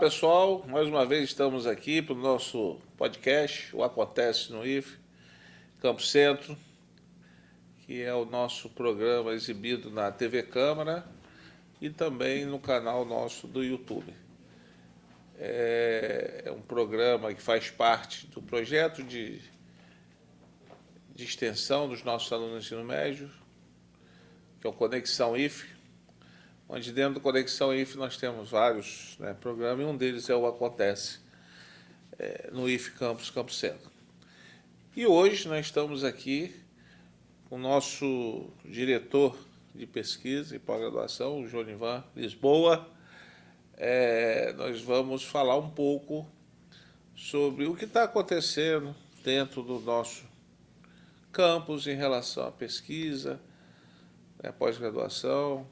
pessoal, mais uma vez estamos aqui para o nosso podcast, o Acontece no IFE, Campo Centro, que é o nosso programa exibido na TV Câmara e também no canal nosso do YouTube. É um programa que faz parte do projeto de extensão dos nossos alunos do ensino médio, que é o Conexão IFE, onde dentro do Conexão IFE nós temos vários programas, e um deles é o Acontece no IFE Campo Centro. E hoje nós estamos aqui com o nosso diretor de pesquisa e pós-graduação, o Jonivan Lisboa. Nós vamos falar um pouco sobre o que está acontecendo dentro do nosso campus em relação à pesquisa, pós-graduação.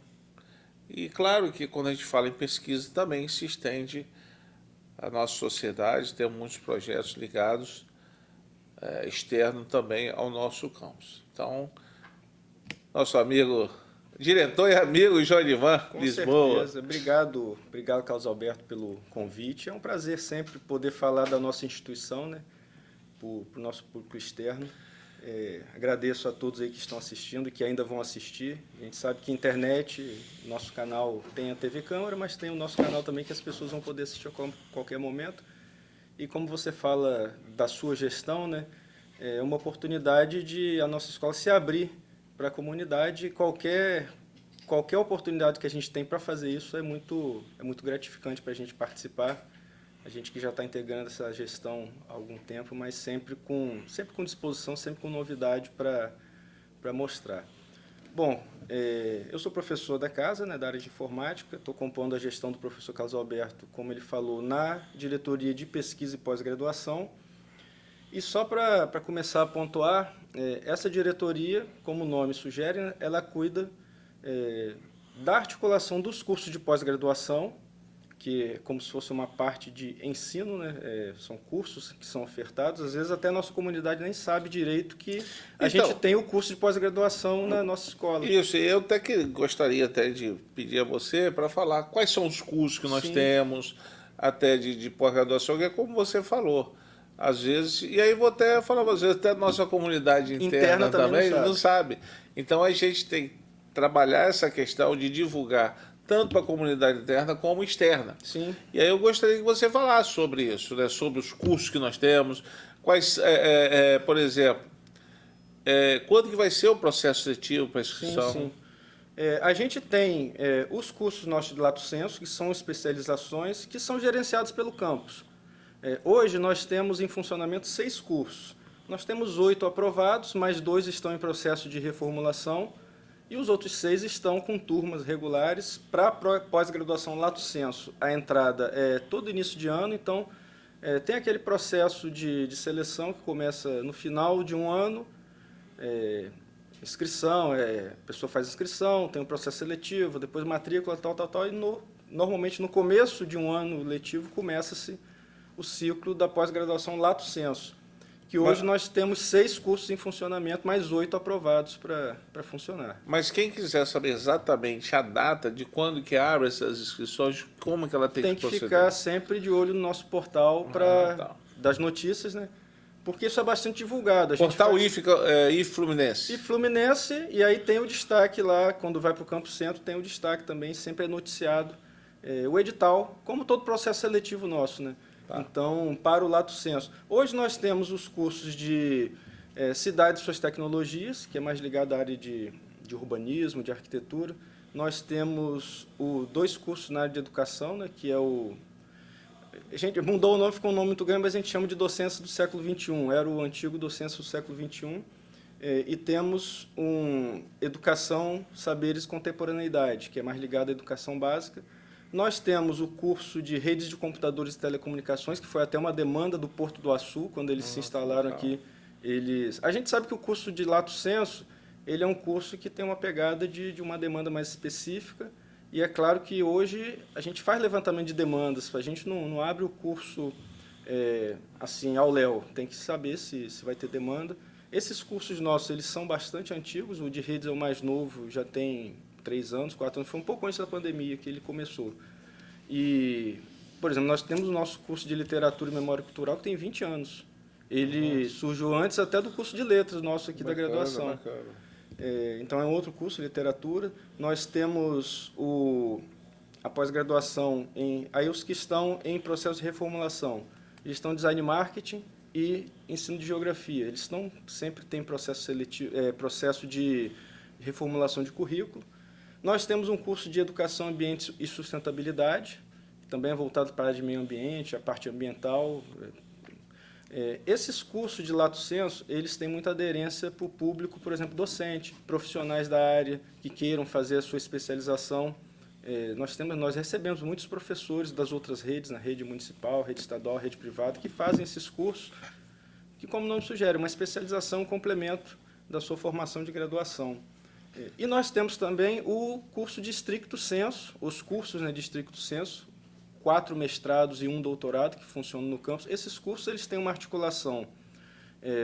E claro que quando a gente fala em pesquisa também se estende à nossa sociedade, temos muitos projetos ligados externos também ao nosso campus. Então, nosso amigo, diretor e amigo Jonivan Lisboa. Com certeza. Obrigado, Carlos Alberto, pelo convite. É um prazer sempre poder falar da nossa instituição, né, para o nosso público externo. Agradeço a todos aí que estão assistindo e que ainda vão assistir. A gente sabe que a internet, nosso canal tem a TV Câmara, mas tem o nosso canal também que as pessoas vão poder assistir a qualquer momento. E como você fala da sua gestão, né, é uma oportunidade de a nossa escola se abrir para a comunidade. Qualquer oportunidade que a gente tem para fazer isso é muito gratificante para a gente participar. A gente que já está integrando essa gestão há algum tempo, mas sempre com disposição, sempre com novidade para mostrar. Bom, eu sou professor da casa, né, da área de informática, estou compondo a gestão do professor Carlos Alberto, como ele falou, na diretoria de pesquisa e pós-graduação. E só para começar a pontuar, essa diretoria, como o nome sugere, né, ela cuida da articulação dos cursos de pós-graduação, que é como se fosse uma parte de ensino, né? São cursos que são ofertados. Às vezes até a nossa comunidade nem sabe direito que a gente tem o curso de pós-graduação na nossa escola. Isso, eu até que gostaria até de pedir a você para falar quais são os cursos que nós temos até de pós-graduação, que é como você falou. Às vezes, e aí vou até falar, às vezes até a nossa comunidade interna também não sabe. Então a gente tem que trabalhar essa questão de divulgar tanto para a comunidade interna como externa. Sim. E aí eu gostaria que você falasse sobre isso, né? Sobre os cursos que nós temos, quais, por exemplo, quando que vai ser o processo seletivo para a inscrição? Sim. A gente tem os cursos nossos de Lato Sensu, que são especializações que são gerenciados pelo campus. Hoje nós temos em funcionamento 6 cursos. Nós temos 8 aprovados, mais 2 estão em processo de reformulação, e os outros 6 estão com turmas regulares para pós-graduação Lato Sensu. A entrada é todo início de ano, então tem aquele processo de seleção que começa no final de um ano, inscrição, a pessoa faz inscrição, tem um processo seletivo, depois matrícula, tal, e normalmente no começo de um ano letivo começa-se o ciclo da pós-graduação Lato Sensu, que hoje nós temos 6 cursos em funcionamento, mais 8 aprovados para funcionar. Mas quem quiser saber exatamente a data de quando que abre essas inscrições, como que ela tem que proceder? Tem que ficar sempre de olho no nosso portal das notícias, né? Porque isso é bastante divulgado. Portal IFE Fluminense. IFE Fluminense, e aí tem o destaque lá, quando vai para o Campo Centro, tem o destaque também, sempre é noticiado o edital, como todo processo seletivo nosso, né? Então, para o Lato Sensu. Hoje nós temos os cursos de Cidades e Suas Tecnologias, que é mais ligado à área de urbanismo, de arquitetura. Nós temos 2 cursos na área de educação, né, que é o... A gente mudou o nome, ficou um nome muito grande, mas a gente chama de Docência do Século XXI. Era o antigo Docência do Século XXI. E temos Educação, Saberes e Contemporaneidade, que é mais ligado à educação básica. Nós temos o curso de Redes de Computadores e Telecomunicações, que foi até uma demanda do Porto do Açu, quando eles se instalaram aqui. A gente sabe que o curso de Lato Sensu, ele é um curso que tem uma pegada de uma demanda mais específica, e é claro que hoje a gente faz levantamento de demandas, a gente não abre o curso assim ao léu, tem que saber se vai ter demanda. Esses cursos nossos, eles são bastante antigos, o de redes é o mais novo, já tem 3 anos, 4 anos, foi um pouco antes da pandemia que ele começou. E por exemplo, nós temos o nosso curso de Literatura e Memória Cultural, que tem 20 anos. Ele surgiu antes até do curso de Letras nosso aqui da graduação. Bacana. Então, é um outro curso, Literatura. Nós temos a pós-graduação, aí os que estão em processo de reformulação. Eles estão em Design e Marketing e Ensino de Geografia. Eles sempre têm processo seletivo, processo de reformulação de currículo. Nós temos um curso de Educação, Ambiente e Sustentabilidade, que também é voltado para a área de meio ambiente, a parte ambiental. Esses cursos de lato sensu, eles têm muita aderência para o público, por exemplo, docente, profissionais da área que queiram fazer a sua especialização. Nós recebemos muitos professores das outras redes, na rede municipal, rede estadual, rede privada, que fazem esses cursos, que, como o nome sugere, uma especialização, um complemento da sua formação de graduação. E nós temos também o curso de estricto sensu, os cursos, né, de estricto sensu, 4 mestrados e 1 doutorado que funcionam no campus. Esses cursos eles têm uma articulação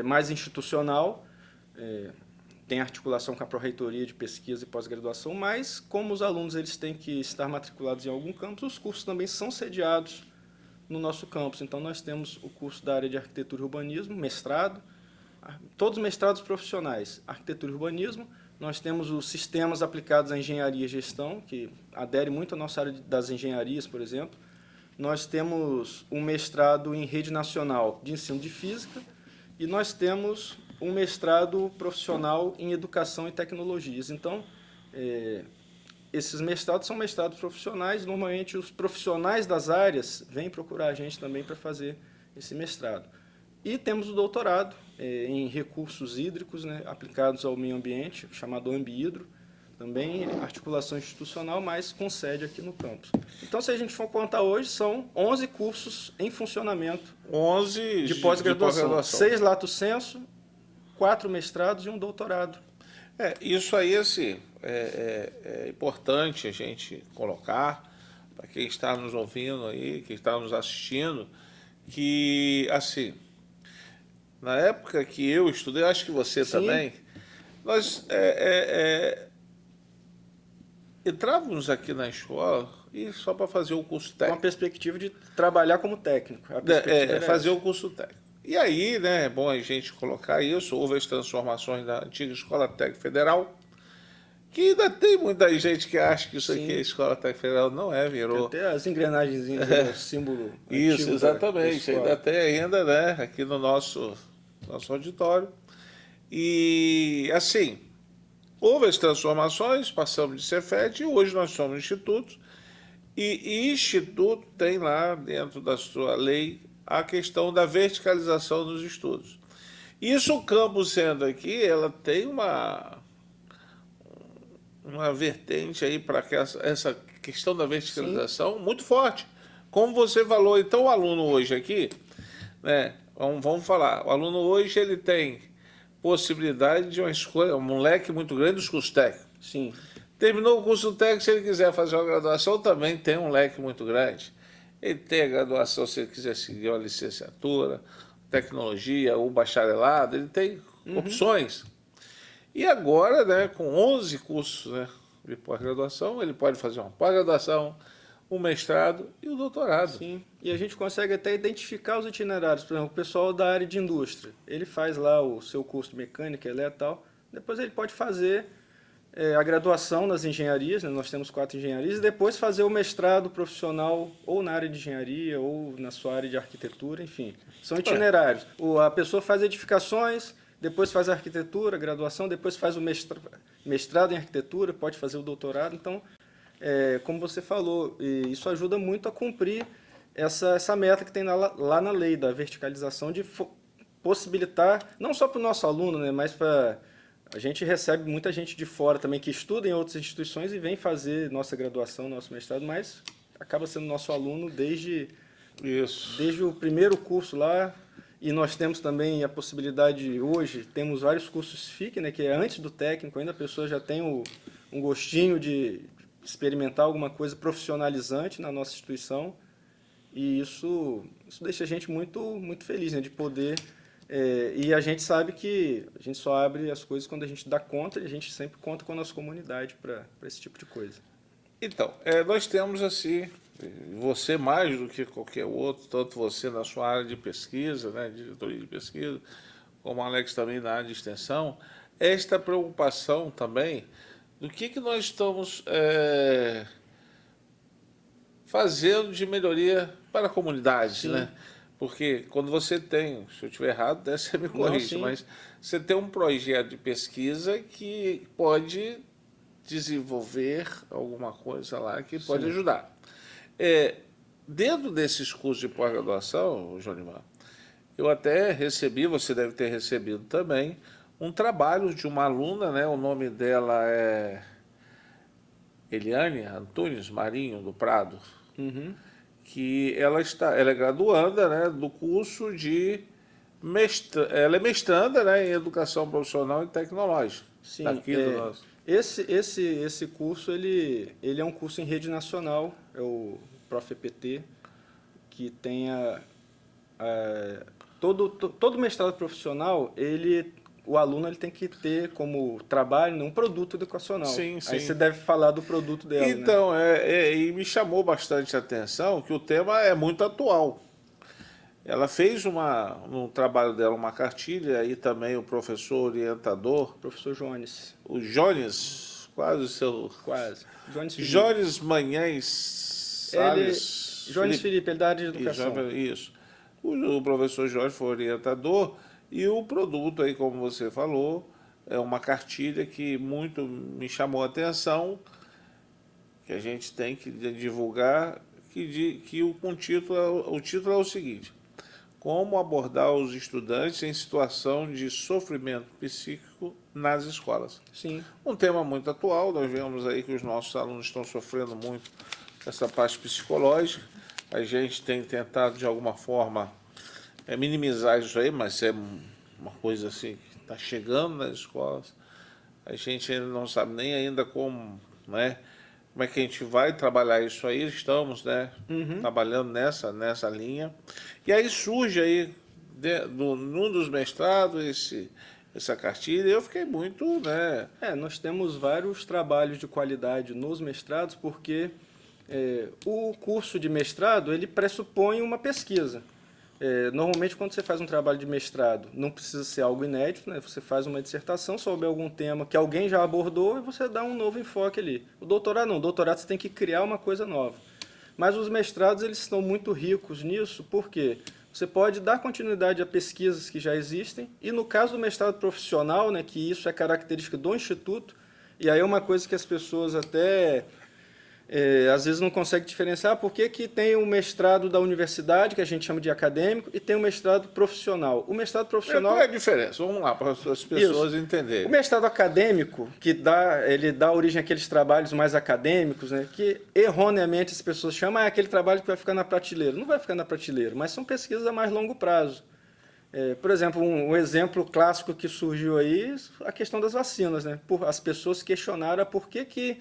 mais institucional, tem articulação com a Pró-Reitoria de Pesquisa e Pós-Graduação, mas como os alunos eles têm que estar matriculados em algum campus, os cursos também são sediados no nosso campus. Então, nós temos o curso da área de Arquitetura e Urbanismo, mestrado, todos mestrados profissionais, Arquitetura e Urbanismo. Nós temos os Sistemas Aplicados à Engenharia e Gestão, que adere muito à nossa área das engenharias, por exemplo. Nós temos um mestrado em Rede Nacional de Ensino de Física e nós temos um mestrado profissional em Educação e Tecnologias. Então, esses mestrados são mestrados profissionais. Normalmente, os profissionais das áreas vêm procurar a gente também para fazer esse mestrado. E temos o doutorado em recursos hídricos, né, aplicados ao meio ambiente, chamado Ambihidro, também articulação institucional, mas com sede aqui no campus. Então, se a gente for contar hoje, são 11 cursos em funcionamento 11 de pós-graduação. 6 lato sensu, 4 mestrados e 1 doutorado. Isso aí assim, é importante a gente colocar para quem está nos ouvindo aí, quem está nos assistindo, que, assim, na época que eu estudei, acho que você Sim. também, nós entrávamos aqui na escola e só para fazer o curso Com a técnico. perspectiva de trabalhar como técnico. A perspectiva era Fazer essa. o curso técnico. E aí, né, é bom a gente colocar isso, houve as transformações da antiga Escola Técnica Federal, que ainda tem muita gente que acha que isso aqui é Escola Técnica Federal, não virou. Até as engrenagenzinhas, o símbolo Isso, antigo exatamente. da escola. Ainda tem, né, aqui no nosso auditório. E, assim, houve as transformações, passamos de Cefet e hoje nós somos institutos. E instituto tem lá, dentro da sua lei, a questão da verticalização dos estudos. Isso, o campus sendo aqui, ela tem uma vertente aí para essa questão da verticalização muito forte. Como você falou, então o aluno hoje aqui, né, vamos falar, o aluno hoje ele tem possibilidade de uma escolha, um leque muito grande dos cursos técnicos. Sim. Terminou o curso técnico, se ele quiser fazer uma graduação, também tem um leque muito grande. Ele tem a graduação, se ele quiser seguir uma licenciatura, tecnologia ou bacharelado, ele tem opções. E agora, né, com 11 cursos, né, de pós-graduação, ele pode fazer uma pós-graduação, um mestrado e o doutorado. Sim, e a gente consegue até identificar os itinerários. Por exemplo, o pessoal da área de indústria, ele faz lá o seu curso de mecânica, elétrica e tal, depois ele pode fazer a graduação nas engenharias, né? Nós temos 4 engenharias, e depois fazer o mestrado profissional ou na área de engenharia ou na sua área de arquitetura, enfim. São itinerários. A pessoa faz edificações, depois faz a arquitetura, graduação, depois faz o mestrado em arquitetura, pode fazer o doutorado. Então, como você falou, isso ajuda muito a cumprir essa meta que tem lá na lei da verticalização, de possibilitar, não só para o nosso aluno, né, mas para... A gente recebe muita gente de fora também que estuda em outras instituições e vem fazer nossa graduação, nosso mestrado, mas acaba sendo nosso aluno desde o primeiro curso lá. E nós temos também a possibilidade, hoje, temos vários cursos FIC, né, que é antes do técnico, ainda a pessoa já tem um gostinho de experimentar alguma coisa profissionalizante na nossa instituição. E isso deixa a gente muito, muito feliz, né, de poder... e a gente sabe que a gente só abre as coisas quando a gente dá conta, e a gente sempre conta com a nossa comunidade para esse tipo de coisa. Então, nós temos assim, você mais do que qualquer outro, tanto você na sua área de pesquisa, né, diretoria de pesquisa, como o Alex também na área de extensão, esta preocupação também do que nós estamos fazendo de melhoria para a comunidade, Sim. né? Porque quando você tem, se eu estiver errado, até você me corrige, sim. mas você tem um projeto de pesquisa que pode desenvolver alguma coisa lá que pode Sim. ajudar. Dentro desses cursos de pós-graduação, Jonimar, eu até recebi, você deve ter recebido também, um trabalho de uma aluna, né? O nome dela é Eliane Antunes Marinho do Prado, Uhum. que ela é graduanda, né, do curso de ela é mestranda, né, em educação profissional e tecnológica, Sim, daqui do nosso. esse curso ele é um curso em rede nacional, é o ProfEPT, que tem todo mestrado profissional, o aluno ele tem que ter como trabalho, né, um produto educacional. Sim, Aí sim. você deve falar do produto dela, né? Então, e me chamou bastante a atenção que o tema é muito atual. Ela fez no trabalho dela uma cartilha, aí também o professor orientador, Professor Jones, o Jones, quase o seu... quase. Jones Felipe. Jones Manhães Jones Felipe, ele é da área de Isso, educação. isso. O professor Jorge foi orientador e o produto aí, como você falou, é uma cartilha que muito me chamou a atenção, que a gente tem que divulgar, que o título é o seguinte: como abordar os estudantes em situação de sofrimento psíquico nas escolas. Sim. Um tema muito atual, nós vemos aí que os nossos alunos estão sofrendo muito essa parte psicológica. A gente tem tentado, de alguma forma, minimizar isso aí, mas é uma coisa assim que está chegando nas escolas. A gente ainda não sabe nem ainda como, né, como é que a gente vai trabalhar isso aí. Estamos, né, trabalhando nessa linha. E aí surge aí, num dos mestrados, essa cartilha, e eu fiquei muito, né... Nós temos vários trabalhos de qualidade nos mestrados, porque o curso de mestrado ele pressupõe uma pesquisa. Normalmente, quando você faz um trabalho de mestrado, não precisa ser algo inédito, né? Você faz uma dissertação sobre algum tema que alguém já abordou e você dá um novo enfoque ali. O doutorado não, o doutorado você tem que criar uma coisa nova. Mas os mestrados eles estão muito ricos nisso, porque você pode dar continuidade a pesquisas que já existem, e no caso do mestrado profissional, né, que isso é característica do Instituto, e aí é uma coisa que as pessoas até... às vezes não consegue diferenciar por que tem o mestrado da universidade, que a gente chama de acadêmico, e tem o mestrado profissional. O mestrado profissional... Qual é a diferença? Vamos lá, para as pessoas entenderem. O mestrado acadêmico, ele dá origem àqueles trabalhos mais acadêmicos, né, que erroneamente as pessoas chamam aquele trabalho que vai ficar na prateleira. Não vai ficar na prateleira, mas são pesquisas a mais longo prazo. Por exemplo, um exemplo clássico que surgiu aí, a questão das vacinas, né? As pessoas questionaram por que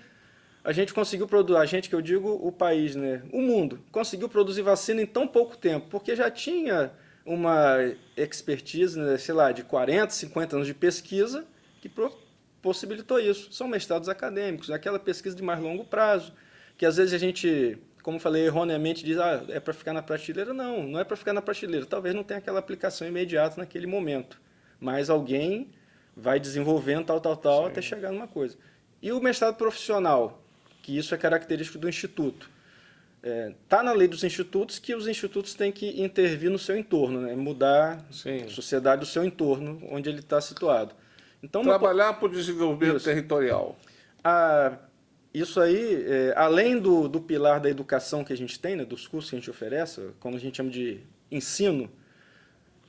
a gente conseguiu produzir, a gente que eu digo o país, né? O mundo, conseguiu produzir vacina em tão pouco tempo, porque já tinha uma expertise, né, sei lá, de 40, 50 anos de pesquisa que possibilitou isso. São mestrados acadêmicos, aquela pesquisa de mais longo prazo, que às vezes a gente, como falei, erroneamente diz, é para ficar na prateleira. Não, não é para ficar na prateleira. Talvez não tenha aquela aplicação imediata naquele momento, mas alguém vai desenvolvendo tal, até chegar numa coisa. E o mestrado profissional, que isso é característico do Instituto. Está na lei dos institutos que os institutos têm que intervir no seu entorno, né? Mudar a sociedade do seu entorno, onde ele está situado. Então, trabalhar para o desenvolvimento territorial. Isso aí, além do pilar da educação que a gente tem, né, dos cursos que a gente oferece, como a gente chama de ensino,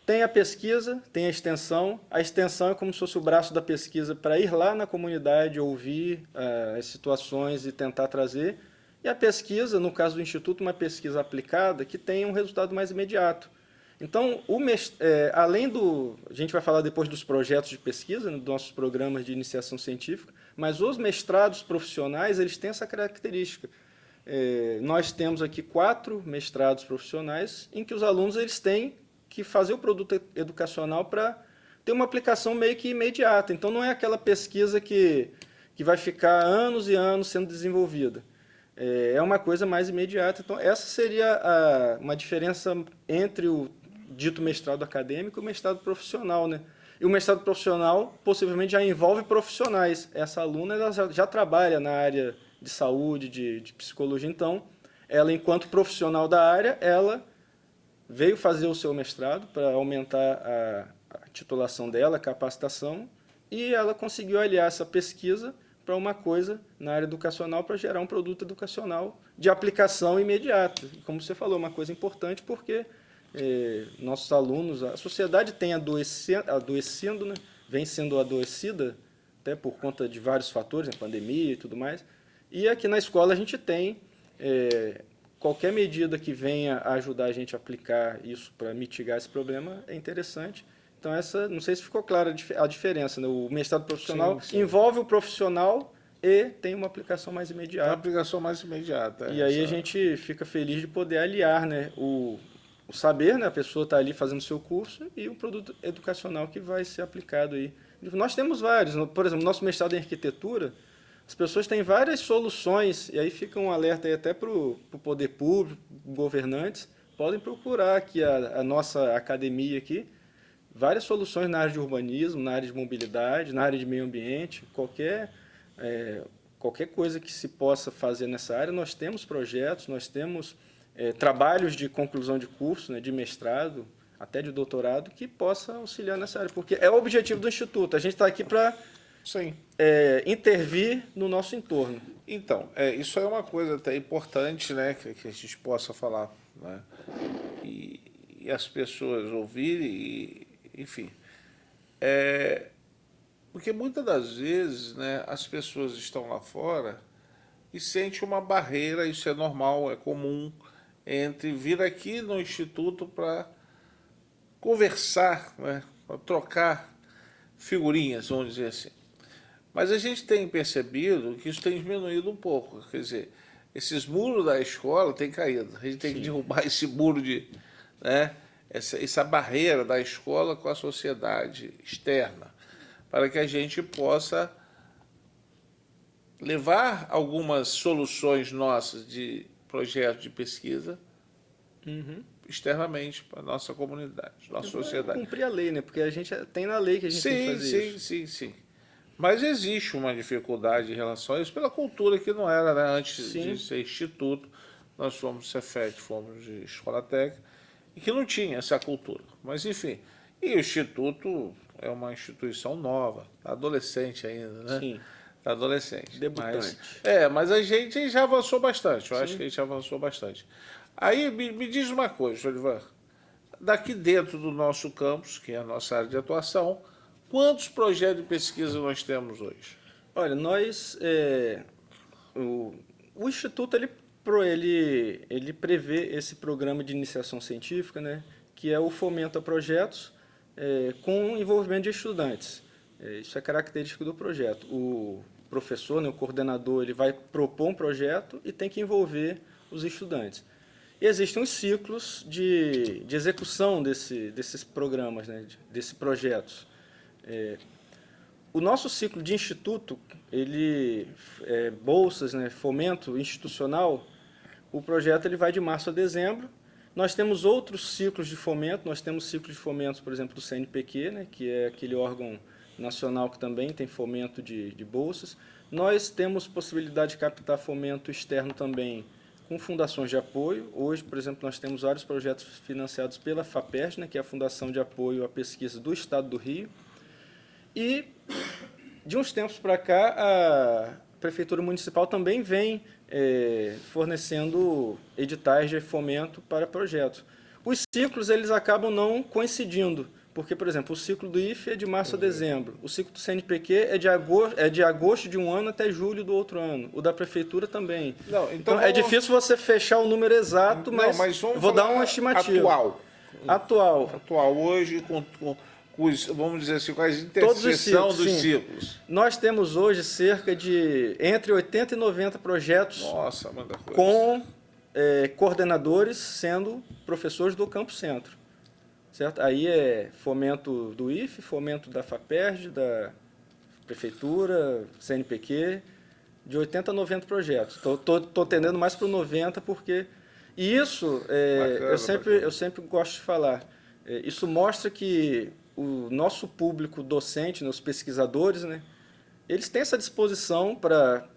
tem a pesquisa, tem a extensão. A extensão é como se fosse o braço da pesquisa para ir lá na comunidade, ouvir as situações e tentar trazer. E a pesquisa, no caso do Instituto, uma pesquisa aplicada que tem um resultado mais imediato. Então, além a gente vai falar depois dos projetos de pesquisa, né, dos nossos programas de iniciação científica, mas os mestrados profissionais, eles têm essa característica. Nós temos aqui 4 mestrados profissionais em que os alunos eles têm que fazer o produto educacional para ter uma aplicação meio que imediata. Então, não é aquela pesquisa que vai ficar anos e anos sendo desenvolvida. é uma coisa mais imediata. Então, essa seria uma diferença entre o dito mestrado acadêmico e o mestrado profissional, né? E o mestrado profissional possivelmente já envolve profissionais. Essa aluna ela já trabalha na área de saúde, de psicologia, então ela, enquanto profissional da área, ela veio fazer o seu mestrado para aumentar a titulação dela, a capacitação, e ela conseguiu aliar essa pesquisa para uma coisa na área educacional para gerar um produto educacional de aplicação imediata. E como você falou, uma coisa importante porque nossos alunos, a sociedade tem adoecendo, né? Vem sendo adoecida até por conta de vários fatores, né? Pandemia e tudo mais. E aqui na escola a gente tem qualquer medida que venha a ajudar a gente a aplicar isso para mitigar esse problema é interessante. Então, não sei se ficou clara a diferença, né? O mestrado profissional envolve o profissional e tem uma aplicação mais imediata. Uma aplicação mais imediata. E aí a gente fica feliz de poder aliar, né, o saber, né, a pessoa está ali fazendo o seu curso e o produto educacional que vai ser aplicado aí. Nós temos vários. Por exemplo, nosso mestrado em arquitetura, as pessoas têm várias soluções, e aí fica um alerta aí até para o poder público, governantes, podem procurar aqui a nossa academia aqui, várias soluções na área de urbanismo, na área de mobilidade, na área de meio ambiente, qualquer coisa que se possa fazer nessa área, nós temos projetos, nós temos trabalhos de conclusão de curso, né, de mestrado, até de doutorado, que possa auxiliar nessa área, porque é o objetivo do Instituto, a gente está aqui para intervir no nosso entorno. Então, isso é uma coisa até importante, né, que a gente possa falar, né, e as pessoas ouvirem, enfim. Porque muitas das vezes, né, as pessoas estão lá fora e sentem uma barreira, isso é normal, é comum, entre vir aqui no Instituto para conversar, né, para trocar figurinhas, vamos dizer assim. Mas a gente tem percebido que isso tem diminuído um pouco. Quer dizer, esses muros da escola têm caído. A gente tem que derrubar esse muro essa barreira da escola com a sociedade externa, para que a gente possa levar algumas soluções nossas de projetos de pesquisa externamente para a nossa comunidade, nossa sociedade. Cumprir a lei, né? Porque a gente tem na lei que a gente tem que fazer isso. Sim. Mas existe uma dificuldade em relação a isso pela cultura que não era, né? Antes de ser instituto, nós fomos Cefet, fomos de escola técnica, e que não tinha essa cultura. Mas, enfim, e o Instituto é uma instituição nova, adolescente ainda, né? Sim. Adolescente. Debutante. Mas a gente já avançou bastante, eu acho que a gente avançou bastante. Aí, me diz uma coisa, Jolivan, daqui dentro do nosso campus, que é a nossa área de atuação, quantos projetos de pesquisa nós temos hoje? Olha, nós... o Instituto, ele prevê esse programa de iniciação científica, né, que é o fomento a projetos com envolvimento de estudantes. Isso é característico do projeto. O professor, né, o coordenador, ele vai propor um projeto e tem que envolver os estudantes. E existem os ciclos de execução desses programas, né, desses projetos. O nosso ciclo de instituto, bolsas, né, fomento institucional, o projeto ele vai de março a dezembro. Nós temos outros ciclos de fomento, nós temos ciclos de fomento, por exemplo, do CNPq, né, que é aquele órgão nacional que também tem fomento de bolsas. Nós temos possibilidade de captar fomento externo também com fundações de apoio. Hoje, por exemplo, nós temos vários projetos financiados pela FAPERJ, né, que é a Fundação de Apoio à Pesquisa do Estado do Rio. E, de uns tempos para cá, a Prefeitura Municipal também vem fornecendo editais de fomento para projetos. Os ciclos eles acabam não coincidindo, porque, por exemplo, o ciclo do IFE é de março a dezembro, o ciclo do CNPq é de agosto de um ano até julho do outro ano, o da Prefeitura também. Não, então é difícil você fechar o número exato, mas vou dar uma estimativa. Atual, hoje, vamos dizer assim, com a interseção dos ciclos. Nós temos hoje cerca de entre 80 e 90 projetos com coordenadores sendo professores do Campo Centro. Certo? Aí é fomento do IFE, fomento da FAPERJ, da Prefeitura, CNPq, de 80 a 90 projetos. Estou tendendo mais para o 90 porque... E isso, eu sempre gosto de falar, isso mostra que o nosso público docente, né, os pesquisadores, né, eles têm essa disposição para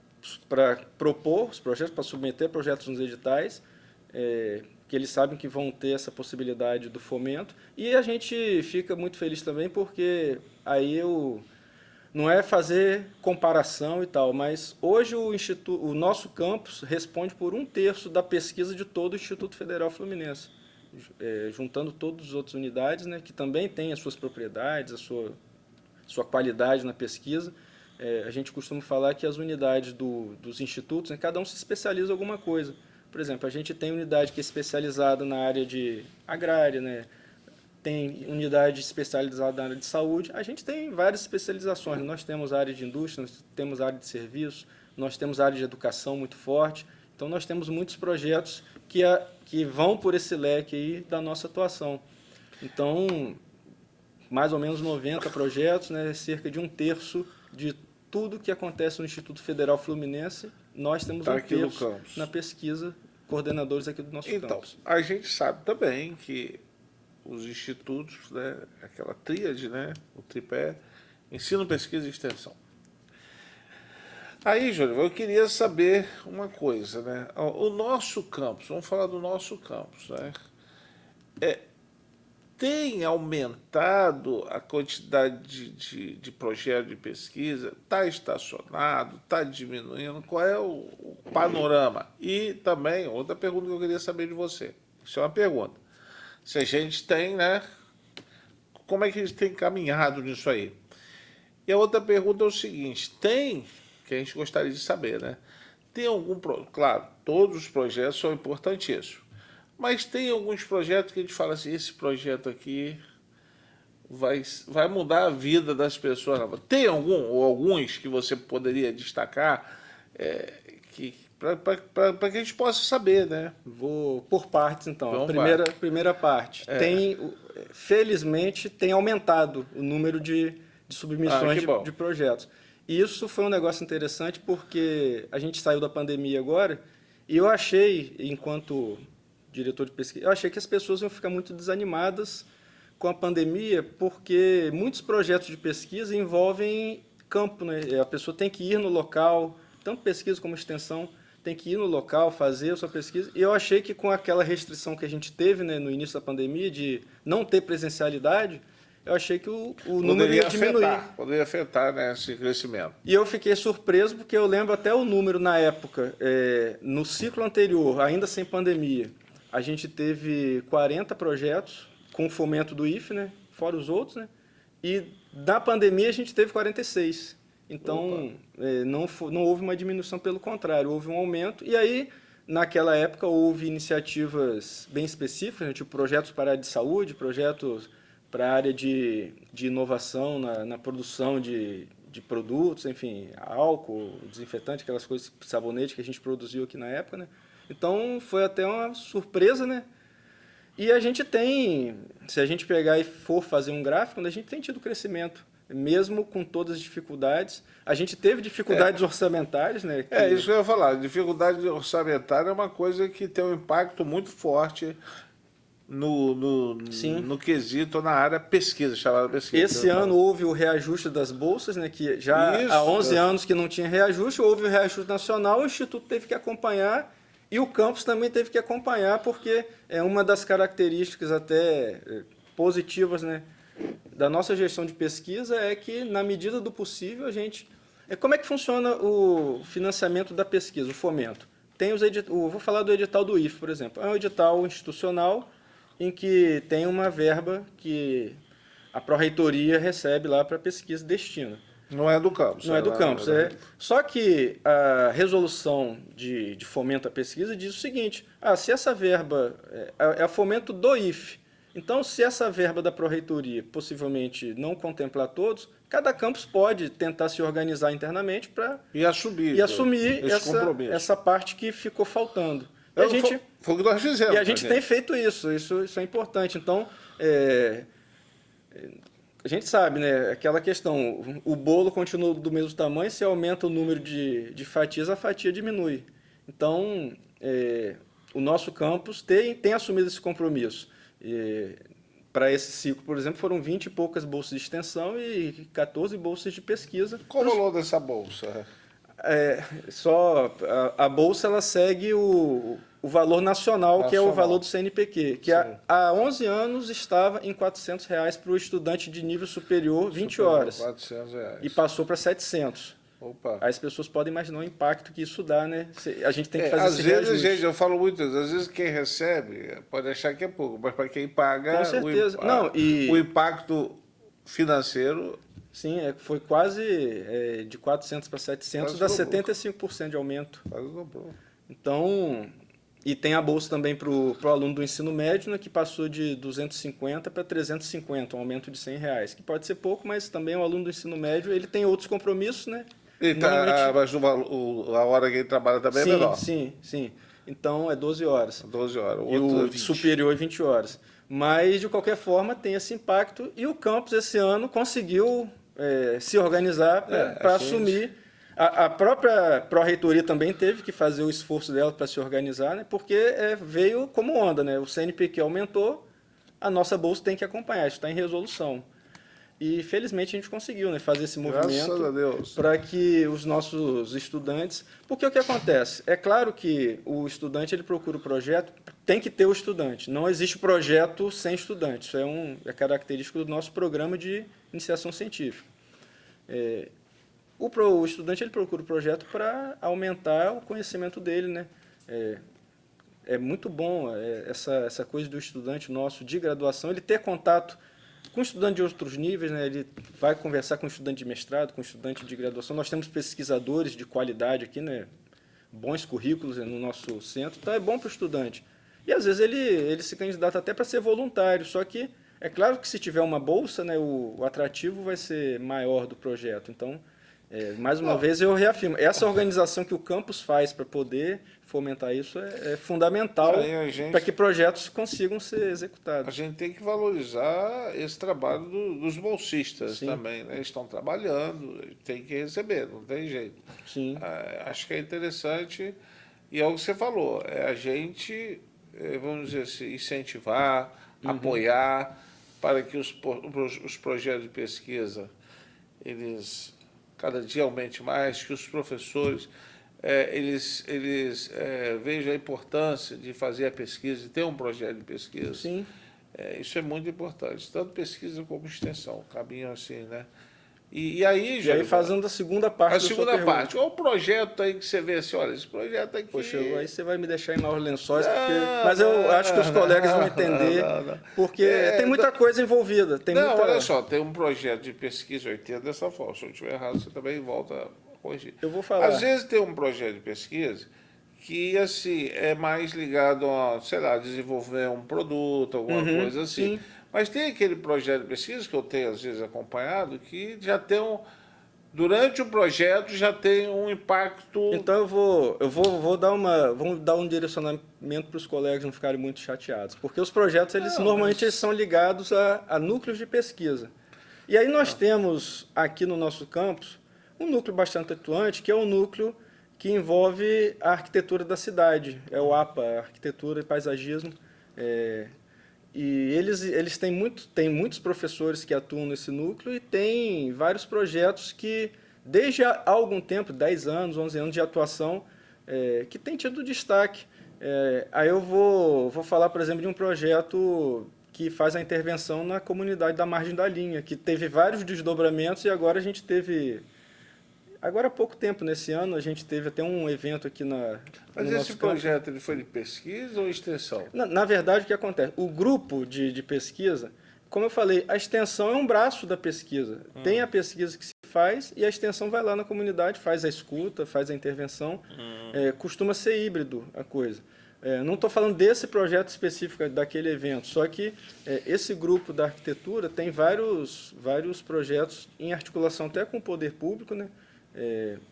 propor os projetos, para submeter projetos nos editais, que eles sabem que vão ter essa possibilidade do fomento. E a gente fica muito feliz também porque aí não é fazer comparação e tal, mas hoje o nosso campus responde por 1/3 da pesquisa de todo o Instituto Federal Fluminense, juntando todas as outras unidades, né, que também têm as suas propriedades, a sua qualidade na pesquisa. A gente costuma falar que as unidades dos institutos, né, cada um se especializa em alguma coisa. Por exemplo, a gente tem unidade que é especializada na área de agrária, né, tem unidade especializada na área de saúde, a gente tem várias especializações. Nós temos área de indústria, nós temos área de serviço, nós temos área de educação muito forte. Então, nós temos muitos projetos que vão por esse leque aí da nossa atuação. Então, mais ou menos 90 projetos, né, cerca de 1/3 de tudo que acontece no Instituto Federal Fluminense, nós temos 1/3 na pesquisa, coordenadores aqui do nosso campus. Então, a gente sabe também que os institutos, né, aquela tríade, né, o tripé, ensino, pesquisa e extensão. Aí, Júlio, eu queria saber uma coisa, né? O nosso campus, vamos falar do nosso campus, né? Tem aumentado a quantidade de projetos de pesquisa? Está estacionado? Está diminuindo? Qual é o panorama? E também, outra pergunta que eu queria saber de você. Isso é uma pergunta. Se a gente tem, né? Como é que a gente tem caminhado nisso aí? E a outra pergunta é o seguinte, que a gente gostaria de saber, né? Tem claro, todos os projetos são importantíssimos, mas tem alguns projetos que a gente fala assim, esse projeto aqui vai mudar a vida das pessoas. Tem alguns que você poderia destacar para que a gente possa saber, né? Vou por partes, então. Vamos Primeira parte. Felizmente, tem aumentado o número de submissões de projetos. E isso foi um negócio interessante porque a gente saiu da pandemia agora e eu achei, enquanto diretor de pesquisa, eu achei que as pessoas iam ficar muito desanimadas com a pandemia porque muitos projetos de pesquisa envolvem campo, né? A pessoa tem que ir no local, tanto pesquisa como extensão, tem que ir no local, fazer a sua pesquisa. E eu achei que com aquela restrição que a gente teve, né, no início da pandemia, de não ter presencialidade, eu achei que o número ia diminuir. Poderia afetar, né, esse crescimento. E eu fiquei surpreso porque eu lembro até o número na época, no ciclo anterior, ainda sem pandemia, a gente teve 40 projetos com o fomento do IFE, né, fora os outros, né, e na pandemia a gente teve 46. Então, não houve uma diminuição, pelo contrário, houve um aumento. E aí, naquela época, houve iniciativas bem específicas, né, tipo projetos para a área de saúde, projetos para a área de inovação na produção de produtos, enfim, álcool, desinfetante, aquelas coisas, sabonete que a gente produziu aqui na época, né? Então, foi até uma surpresa, né? E a gente tem, se a gente pegar e for fazer um gráfico, a gente tem tido crescimento, mesmo com todas as dificuldades. A gente teve dificuldades orçamentárias, né? Isso que eu ia falar. Dificuldade orçamentária é uma coisa que tem um impacto muito forte no quesito, na área pesquisa, chamada pesquisa. Esse ano houve o reajuste das bolsas, né, que já há 11 anos que não tinha reajuste, houve o reajuste nacional, o Instituto teve que acompanhar e o campus também teve que acompanhar, porque é uma das características até positivas, né, da nossa gestão de pesquisa é que, na medida do possível, a gente... Como é que funciona o financiamento da pesquisa, o fomento? Tem vou falar do edital do IFE, por exemplo. É um edital institucional em que tem uma verba que a Pró-Reitoria recebe lá para pesquisa e destina. Não é do campus. Não é do campus. Só que a resolução de fomento à pesquisa diz o seguinte, se essa verba é fomento do IFE, então se essa verba da Pró-Reitoria possivelmente não contemplar todos, cada campus pode tentar se organizar internamente para assumir essa parte que ficou faltando. Foi o que nós fizemos. E a gente tem feito isso é importante. Então, a gente sabe, né? Aquela questão, o bolo continua do mesmo tamanho, se aumenta o número de fatias, a fatia diminui. Então, o nosso campus tem assumido esse compromisso. Para esse ciclo, por exemplo, foram 20 e poucas bolsas de extensão e 14 bolsas de pesquisa. Qual o valor dessa bolsa? A bolsa ela segue o valor nacional, que é o valor do CNPq, que há 11 anos estava em R$400 para o estudante de nível superior, 20 horas. R$400. E passou para 700. Opa. Aí as pessoas podem imaginar o impacto que isso dá, né? A gente tem que fazer esse reajuste. Às vezes, eu falo muito, às vezes quem recebe pode achar que é pouco, mas para quem paga, com certeza. o impacto financeiro... Sim, foi quase de 400 para 700, dá 75% de aumento. Quase dobrou. Então, e tem a bolsa também para o aluno do ensino médio, né, que passou de 250 para 350, um aumento de R$100, que pode ser pouco, mas também o aluno do ensino médio ele tem outros compromissos, né? Mas a hora que ele trabalha também é menor. Sim. Então, é 12 horas. 12 horas. E o superior é 20 horas. Mas, de qualquer forma, tem esse impacto. E o campus, esse ano, conseguiu se organizar para assumir. A própria pró-reitoria também teve que fazer o esforço dela para se organizar, né? Porque veio como onda, né? O CNPq aumentou, a nossa bolsa tem que acompanhar, isso está em resolução. E, felizmente, a gente conseguiu, né, fazer esse movimento para que os nossos estudantes... Porque o que acontece? É claro que o estudante ele procura o projeto, tem que ter o estudante. Não existe projeto sem estudante. Isso é característico do nosso programa de iniciação científica. O estudante ele procura o projeto para aumentar o conhecimento dele, né? É muito bom essa coisa do estudante nosso de graduação, ele ter contato com estudante de outros níveis, né? Ele vai conversar com estudante de mestrado, com estudante de graduação. Nós temos pesquisadores de qualidade aqui, né? Bons currículos no nosso centro, então é bom para o estudante. E, às vezes, ele se candidata até para ser voluntário, só que é claro que se tiver uma bolsa, né, o atrativo vai ser maior do projeto. Então, mais uma vez, eu reafirmo, essa organização que o campus faz para poder fomentar isso é fundamental para que projetos consigam ser executados. A gente tem que valorizar esse trabalho dos bolsistas também, né? Eles estão trabalhando, tem que receber, não tem jeito. Sim. Acho que é interessante, e é o que você falou, a gente, vamos dizer assim, incentivar, apoiar, para que os projetos de pesquisa, eles cada dia aumentem mais, que os professores... eles vejam a importância de fazer a pesquisa, de ter um projeto de pesquisa. Sim. Isso é muito importante, tanto pesquisa como extensão, caminham assim, né? E aí, fazendo a segunda parte da sua pergunta. Olha o projeto aí que você vê assim, olha, esse projeto aqui... Poxa, aí você vai me deixar em maus lençóis, mas eu acho que os colegas vão entender, porque tem muita coisa envolvida. Olha só, tem um projeto de pesquisa, eu entendo dessa forma, se eu estiver errado, você também volta... corrigir. Eu vou falar. Às vezes tem um projeto de pesquisa que assim, é mais ligado a, sei lá, desenvolver um produto, alguma coisa assim. Sim. Mas tem aquele projeto de pesquisa que eu tenho às vezes acompanhado que já tem durante o projeto já tem um impacto. Então vou dar um direcionamento para os colegas não ficarem muito chateados, porque os projetos normalmente eles são ligados a núcleos de pesquisa. E aí nós temos aqui no nosso campus um núcleo bastante atuante, que é o núcleo que envolve a arquitetura da cidade, é o APA, Arquitetura e Paisagismo. E eles têm muitos professores que atuam nesse núcleo e tem vários projetos que, desde há algum tempo, 10 anos, 11 anos de atuação, que tem tido destaque. Aí eu vou falar, por exemplo, de um projeto que faz a intervenção na comunidade da Margem da Linha, que teve vários desdobramentos e agora a gente teve... Agora há pouco tempo, nesse ano, a gente teve até um evento aqui Mas esse projeto ele foi de pesquisa ou extensão? Na verdade, o que acontece? O grupo de pesquisa, como eu falei, a extensão é um braço da pesquisa. Tem a pesquisa que se faz e a extensão vai lá na comunidade, faz a escuta, faz a intervenção. Costuma ser híbrido a coisa. Não estou falando desse projeto específico, daquele evento, só que esse grupo da arquitetura tem vários projetos em articulação até com o poder público, né?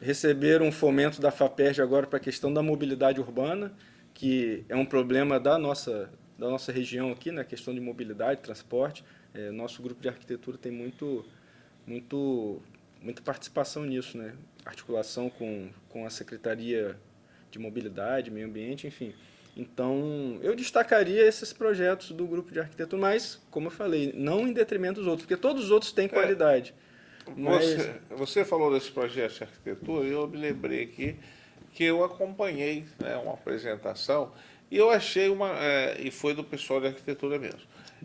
Receberam um fomento da FAPERJ agora para a questão da mobilidade urbana, que é um problema da nossa região aqui, né? A questão de mobilidade, transporte. Nosso grupo de arquitetura tem muita participação nisso, né? Articulação com a Secretaria de Mobilidade, Meio Ambiente, enfim. Então, eu destacaria esses projetos do grupo de arquitetura, mas, como eu falei, não em detrimento dos outros, porque todos os outros têm qualidade. Você falou desse projeto de arquitetura e eu me lembrei aqui que eu acompanhei, né, uma apresentação e eu achei e foi do pessoal de arquitetura mesmo.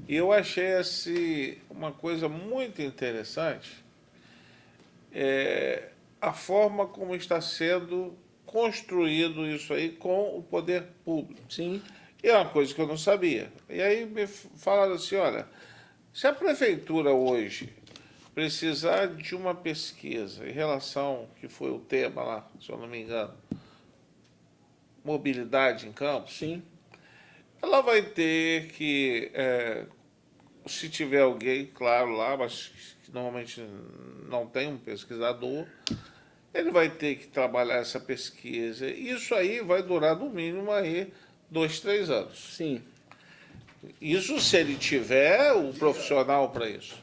E eu achei uma coisa muito interessante, a forma como está sendo construído isso aí com o poder público. Sim. E é uma coisa que eu não sabia. E aí me falaram assim, olha, se a prefeitura hoje precisar de uma pesquisa em relação, que foi o tema lá, se eu não me engano, mobilidade em campos, Sim. ela vai ter que, se tiver alguém, claro, lá, mas que normalmente não tem um pesquisador, ele vai ter que trabalhar essa pesquisa. Isso aí vai durar no mínimo aí 2, 3 anos. Sim. Isso se ele tiver o profissional para isso.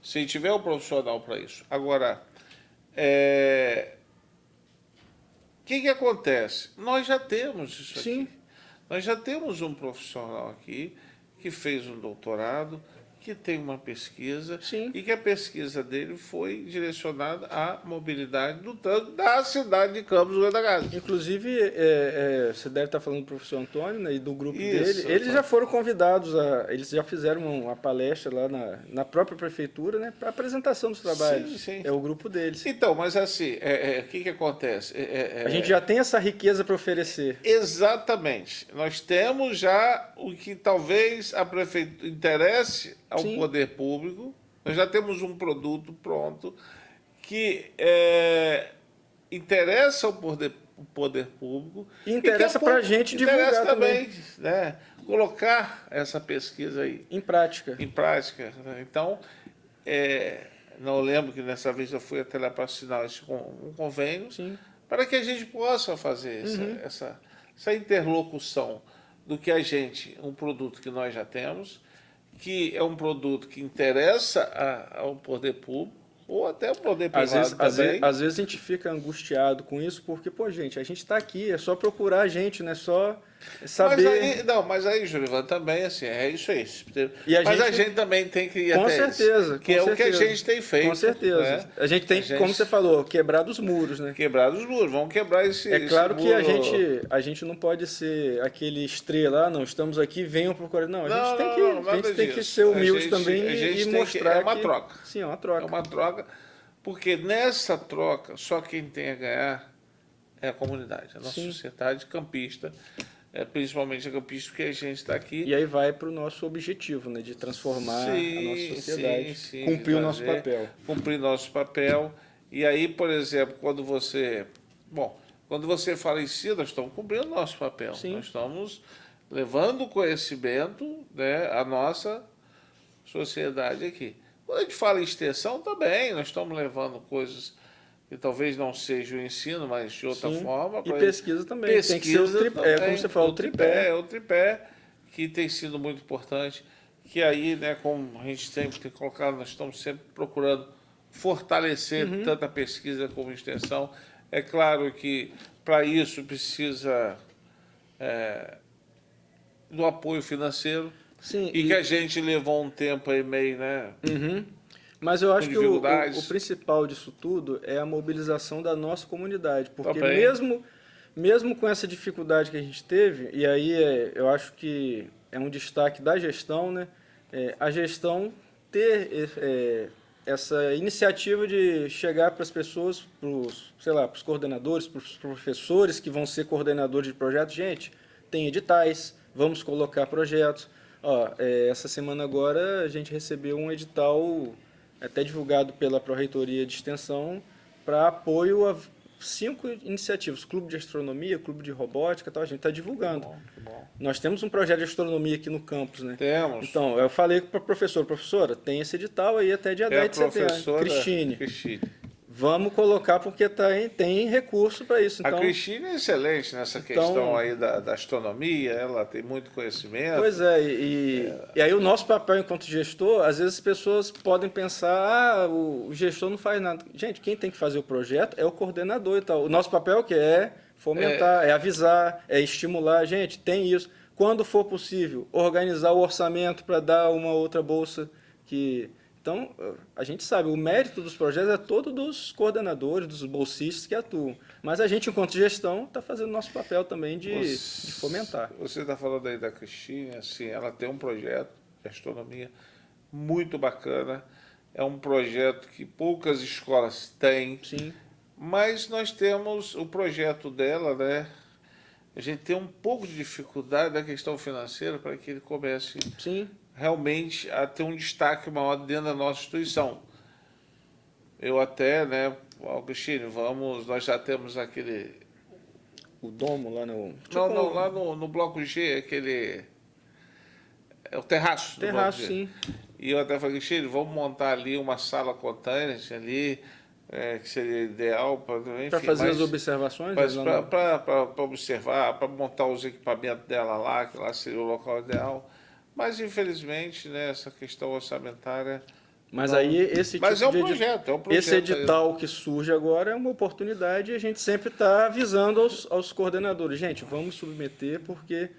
Se ele tiver o profissional para isso. Agora, o que acontece? Nós já temos isso Sim. aqui. Nós já temos um profissional aqui que fez um doutorado, que tem uma pesquisa. Sim. E que a pesquisa dele foi direcionada à mobilidade do trânsito da cidade de Campos do Goytacazes. Inclusive, você deve estar falando do professor Antônio, né, e do grupo Isso, dele. Eles já foram convidados, eles já fizeram uma palestra lá na própria prefeitura, né, para apresentação dos trabalhos. Sim, sim. É o grupo deles. Então, mas assim, o que acontece? A gente já tem essa riqueza para oferecer. Exatamente. Nós temos já o que talvez a prefeitura interesse ao Sim. poder público. Nós já temos um produto pronto que interessa ao poder público. E interessa para a gente divulgar interessa também. Né, colocar essa pesquisa aí Em prática. em prática. Né? Então, não lembro que dessa vez eu fui até lá para assinar um convênio. Sim. Para que a gente possa fazer essa interlocução do que um produto que nós já temos, que é um produto que interessa ao poder público, ou até ao poder privado também. Às vezes a gente fica angustiado com isso, porque, pô, gente, a gente está aqui, é só procurar a gente, não é só saber... Mas aí, Júlio, também, assim, é isso aí. E a gente também tem que ir com até certeza, isso, que com é o que a gente tem feito. Com certeza. Né? A gente tem, como você falou, quebrar os muros, né? Quebrar os muros, vamos quebrar esse É claro esse que muro. a gente não pode ser aquele estrela, não, estamos aqui, venham procurar. Não, a gente tem que ser humilde também e mostrar é uma troca. Sim, é uma troca. É uma troca, porque nessa troca, só quem tem a ganhar é a comunidade, a nossa sociedade campista, principalmente a campista, porque a gente está aqui. E aí vai para o nosso objetivo, né, de transformar a nossa sociedade, cumprir o nosso papel. Cumprir nosso papel. E aí, por exemplo, quando você fala em si, nós estamos cumprindo o nosso papel. Sim. Nós estamos levando conhecimento, né, à nossa sociedade aqui. Quando a gente fala em extensão, também nós estamos levando coisas que talvez não seja o ensino, mas de outra forma. E pesquisa também. Tem que ser o tripé, como você falou, o tripé. O tripé, que tem sido muito importante, que aí, né, como a gente sempre tem colocado, nós estamos sempre procurando fortalecer tanto a pesquisa como a extensão. É claro que para isso precisa do apoio financeiro. Sim, e que a gente levou um tempo aí meio, né? Mas eu acho que o principal disso tudo é a mobilização da nossa comunidade, porque mesmo com essa dificuldade que a gente teve, e aí eu acho que é um destaque da gestão, né? A gestão ter essa iniciativa de chegar para as pessoas, para os coordenadores, para os professores que vão ser coordenadores de projetos. Gente, tem editais, vamos colocar projetos. Essa semana agora a gente recebeu um edital até divulgado pela Pró-Reitoria de Extensão para apoio a 5 iniciativas, clube de astronomia, clube de robótica, tal, a gente está divulgando. Que bom. Nós temos um projeto de astronomia aqui no campus, né? Temos. Então, eu falei para a professora, tem esse edital aí até dia 10 de setembro, Cristine. vamos colocar porque tem recurso para isso. Então, A Cristina é excelente nessa questão aí da astronomia, ela tem muito conhecimento. pois é, e aí o nosso papel enquanto gestor, às vezes as pessoas podem pensar, o gestor não faz nada. Gente, quem tem que fazer o projeto é o coordenador e tal. O nosso papel é o quê? É fomentar, é avisar, é estimular. Gente, tem isso. Quando for possível, organizar o orçamento para dar uma outra bolsa que... Então, a gente sabe, o mérito dos projetos é todo dos coordenadores, dos bolsistas que atuam. Mas a gente, enquanto gestão, está fazendo nosso papel também de fomentar. Você está falando aí da Cristina, assim, ela tem um projeto de astronomia muito bacana. É um projeto que poucas escolas têm. Sim. Mas nós temos o projeto dela, né? A gente tem um pouco de dificuldade da questão financeira para que ele comece Sim. realmente a ter um destaque maior dentro da nossa instituição. Eu até, né, Cristina, nós já temos aquele... O domo lá no... Não, lá no Bloco G, aquele... É o terraço do Bloco G. Sim. E eu até falei, Cristina, vamos montar ali uma sala container ali, que seria ideal para fazer as observações? Para observar, para montar os equipamentos dela lá, que lá seria o local ideal. Mas, infelizmente, né, essa questão orçamentária... Mas não... aí esse tipo é um projeto. Esse edital que surge agora é uma oportunidade e a gente sempre está avisando aos coordenadores. Gente, vamos submeter porque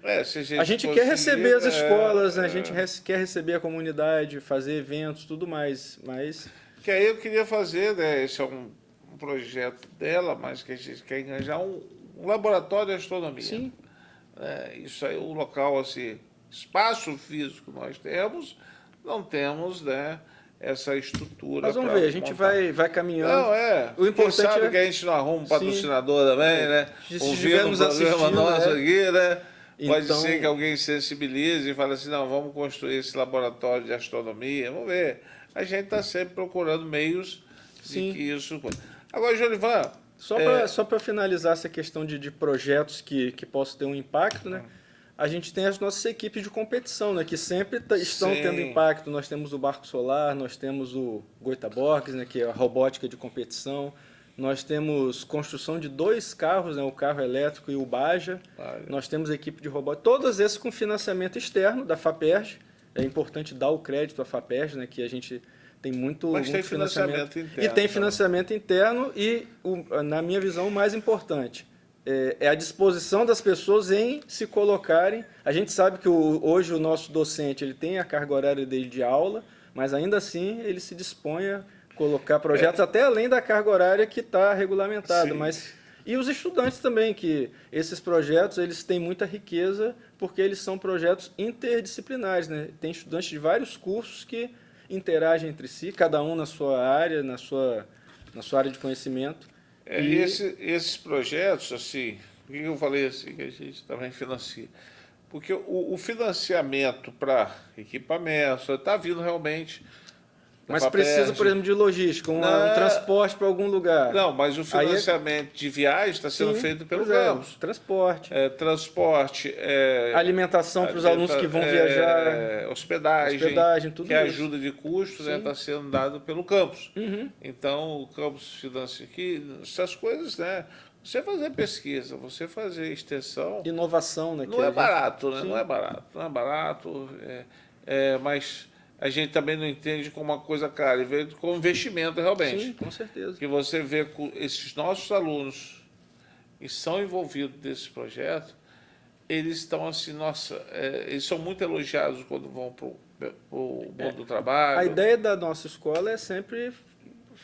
a gente quer receber as escolas, né? A gente quer receber a comunidade, fazer eventos, tudo mais. Mas... Que aí eu queria fazer, né, esse é um projeto dela, mas que a gente quer engajar um laboratório de astronomia. Sim. Isso aí, o local, assim, espaço físico nós temos, não temos, né, essa estrutura. Mas vamos ver, a gente vai caminhando. Não, o importante quem sabe que a gente não arruma um patrocinador também, né? Se ouvindo um programa nosso aqui, né? Pode então... ser que alguém sensibilize e fale assim, não, vamos construir esse laboratório de astronomia, vamos ver. A gente está sempre procurando meios de que isso... Agora, Jolivan... Só para finalizar essa questão de projetos que possam ter um impacto, né? A gente tem as nossas equipes de competição, né? Que sempre estão tendo impacto. Nós temos o Barco Solar, nós temos o Goitaborgs, né? Que é a robótica de competição. Nós temos construção de 2 carros, né? O carro elétrico e o Baja. Nós temos equipe de robótica. Todos esses com financiamento externo da FAPERJ. É importante dar o crédito à FAPERJ, né? Que a gente tem muito financiamento interno. E tem financiamento interno e, na minha visão, o mais importante é a disposição das pessoas em se colocarem. A gente sabe que hoje o nosso docente ele tem a carga horária dele de aula, mas ainda assim ele se dispõe a colocar projetos até além da carga horária que está regulamentada. E os estudantes também, que esses projetos eles têm muita riqueza porque eles são projetos interdisciplinares, né? Tem estudantes de vários cursos que interagem entre si, cada um na sua área, na sua área de conhecimento. Esses projetos, assim, por que eu falei assim, que a gente também financia? Porque o financiamento para equipamentos está vindo realmente... Mas precisa, por exemplo, de logística, um transporte para algum lugar. Não, mas o financiamento de viagem está sendo feito pelo campus. Transporte. Transporte. Alimentação para os alunos que vão viajar. Hospedagem, tudo que isso. Ajuda de custo está sendo dado pelo campus. Então, o campus financia aqui, essas coisas, né? Você fazer pesquisa, você fazer extensão... Inovação, né? Não é barato, né? Não é barato, mas... A gente também não entende como uma coisa cara, vê como investimento realmente. Sim, com certeza. Que você vê com esses nossos alunos que são envolvidos nesse projeto, eles estão assim, eles são muito elogiados quando vão para o mundo do trabalho. A ideia da nossa escola é sempre